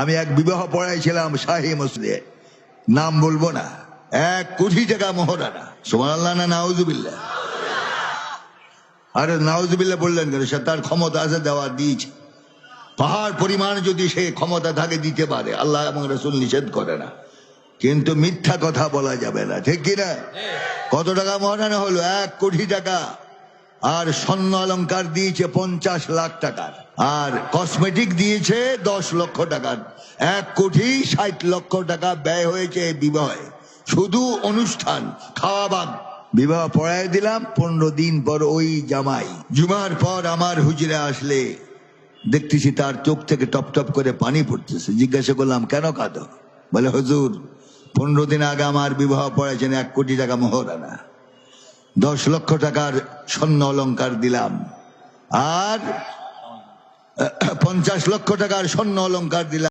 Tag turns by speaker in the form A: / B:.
A: আমি এক বিবাহ পড়াইছিলাম শাহী মসজিদে, নাম বলবো না, 1 কোটি টাকা মোহরানা। সুবহানাল্লাহ না নাউজুবিল্লাহ? আরে নাউজুবিল্লাহ বললেন কেন? সে তার ক্ষমতা আছে, দেওয়া দিয়েছে। পাহাড় পরিমাণ যদি সে ক্ষমতা থাকে দিতে পারে, আল্লাহ এবং রাসূল নিষেধ করে না, কিন্তু মিথ্যা কথা বলা যাবে না, ঠিক কিনা? কত টাকা মহারানা হলো? 1 কোটি টাকা। আর স্বর্ণ অলংকার দিয়েছে 50 লাখ টাকার, আর কসমেটিক দিয়েছে 10 লক্ষ টাকার। 1 কোটি 60 লক্ষ টাকা ব্যয় হয়েছে এই বিবাহে, শুধু অনুষ্ঠান, খাওয়া বাদ। বিবাহ পড়ায় দিলাম, 15 দিন পর ওই জামাই জুমার পর আমার হুজুরে আসলে দেখতেছি তার চোখ থেকে টপ টপ করে পানি পড়তেছে। জিজ্ঞাসা করলাম, কেন কাঁদো? বলে, হুজুর 15 দিন আগে আমার বিবাহ পড়াইছেন, 1 কোটি টাকা মোহরানা, 10 লক্ষ টাকার স্বর্ণ অলংকার দিলাম, আর 50 লক্ষ টাকার স্বর্ণ অলংকার দিলাম।